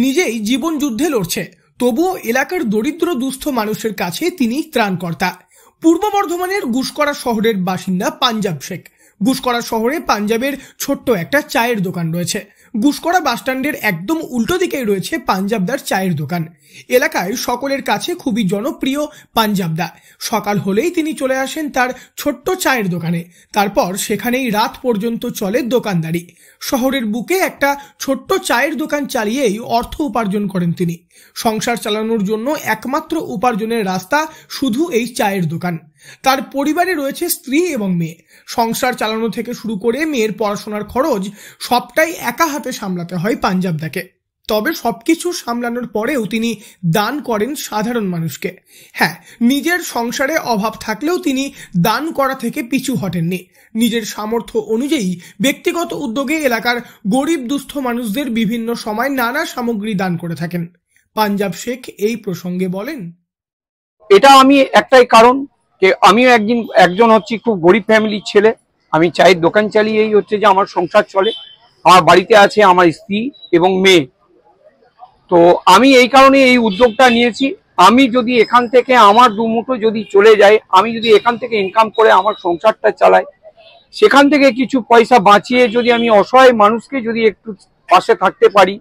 নিজেই জীবন যুদ্ধে লড়ছে, তবুও এলাকার দরিদ্র দুস্থ মানুষের কাছে তিনি ত্রাণকর্তা। পূর্ব বর্ধমানের গুসকরা শহরের বাসিন্দা পাঞ্জাব শেখ। গুসকরা শহরে পাঞ্জাবের ছোট্ট একটা চায়ের দোকান রয়েছে। গুসকরা বাসস্ট্যান্ডের একদম উল্টো দিকেই রয়েছে পাঞ্জাবদার চায়ের দোকান। এলাকায় সকলের কাছে খুবই জনপ্রিয় পাঞ্জাবদা। সকাল হলেই তিনি চলে আসেন তার ছোট্ট চায়ের দোকানে, তারপর সেখানেই রাত পর্যন্ত চলে দোকানদারি। শহরের বুকে একটা ছোট্ট চায়ের দোকান চালিয়েই অর্থ উপার্জন করেন তিনি। সংসার চালানোর জন্য একমাত্র উপার্জনের রাস্তা শুধু এই চায়ের দোকান। তার পরিবারে রয়েছে স্ত্রী এবং মেয়ে। সংসার চালানো থেকে শুরু করে মেয়ের পড়াশোনার খরচ সবটাই একা হাতে সামলাতে হয় পাঞ্জাবদাকে। তবে সবকিছু সামলানোর পরেও তিনি দান করেন সাধারণ মানুষকে। হ্যাঁ, নিজের সংসারে অভাব থাকলেও তিনি দান করা থেকে পিছু হটেননি। নিজের সামর্থ্য অনুযায়ী ব্যক্তিগত উদ্যোগে এলাকার গরিব দুস্থ মানুষদের বিভিন্ন সময় নানা সামগ্রী দান করে থাকেন। পাঞ্জাব শেখ এই প্রসঙ্গে বলেন, এটা আমি একটাই কারণ যে আমিও একজন হচ্ছি খুব গরিব ফ্যামিলির ছেলে। আমি চায়ের দোকান চালিয়েই হচ্ছে যে আমার সংসার চলে। আমার বাড়িতে আছে আমার স্ত্রী এবং মেয়ে। তো আমি এই কারণে এই উদ্যোগটা নিয়েছি। আমি যদি এখান থেকে আমার দুমুঠো যদি চলে যায়, আমি যদি এখান থেকে ইনকাম করে আমার সংসারটা চালাই, সেখান থেকে কিছু পয়সা বাঁচিয়ে যদি আমি অসহায় মানুষকে যদি একটু পাশে থাকতে পারি,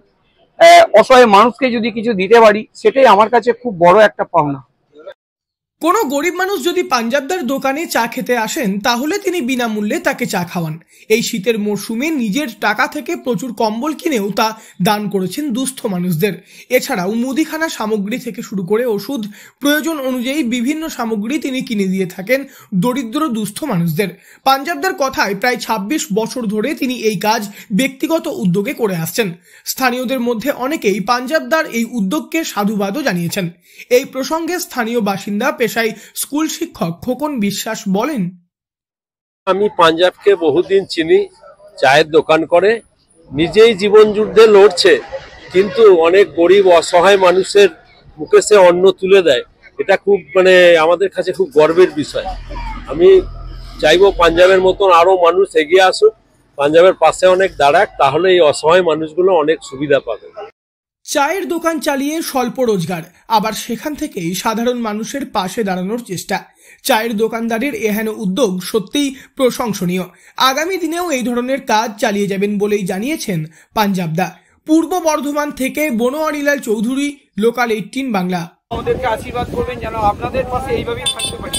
অসহায় মানুষকে যদি কিছু দিতে পারি, সেটাই আমার কাছে খুব বড় একটা পাওনা। কোনো গরিব মানুষ যদি পাঞ্জাবদার দোকানে চা খেতে আসেন, তাহলে তিনি বিনামূল্যে তাকে চা খাওয়ান। এই শীতের মরশুমে নিজের টাকা থেকে প্রচুর কম্বল কিনেও তা দান করেছেন দুস্থ মানুষদের। এছাড়াও মুদিখানা সামগ্রী থেকে শুরু করে ওষুধ, প্রয়োজন অনুযায়ী বিভিন্ন সামগ্রী তিনি কিনে দিয়ে থাকেন দরিদ্র দুস্থ মানুষদের। পাঞ্জাবদার কথায় প্রায় ২৬ বছর ধরে তিনি এই কাজ ব্যক্তিগত উদ্যোগে করে আসছেন। স্থানীয়দের মধ্যে অনেকেই পাঞ্জাবদার এই উদ্যোগকে সাধুবাদও জানিয়েছেন। এই প্রসঙ্গে স্থানীয় বাসিন্দা পেশায় স্কুল শিক্ষক খোকন বিশ্বাস বলেন, আমি পাঞ্জাবকে বহুদিন চিনি। চায়ের দোকান করে, নিজেই জীবন যুদ্ধে লড়ছে, কিন্তু অনেক গরিব অসহায় মানুষের মুখে সে অন্ন তুলে দেয়। এটা খুব আমাদের কাছে খুব গর্বের বিষয়। আমি চাইবো পাঞ্জাবের মতন আরো মানুষ এগিয়ে আসুক, পাঞ্জাবের পাশে অনেক দাঁড়াক, তাহলে এই অসহায় মানুষগুলো অনেক সুবিধা পাবে। চায়ের দোকান চালিয়ে স্বল্প রোজগার, আবার সেখান থেকেই সাধারণ মানুষের পাশে দাঁড়ানোর চেষ্টা। চায়ের দোকানদারের এহেন উদ্যোগ সত্যিই প্রশংসনীয়। আগামী দিনেও এই ধরনের কাজ চালিয়ে যাবেন বলেই জানিয়েছেন পাঞ্জাবদা। পূর্ব বর্ধমান থেকে বনোয়ারিলাল চৌধুরী, লোকাল 18 বাংলা। আমাদেরকে আশীর্বাদ করবেন যেন আপনাদের পাশে এইভাবেই থাকতে পারি।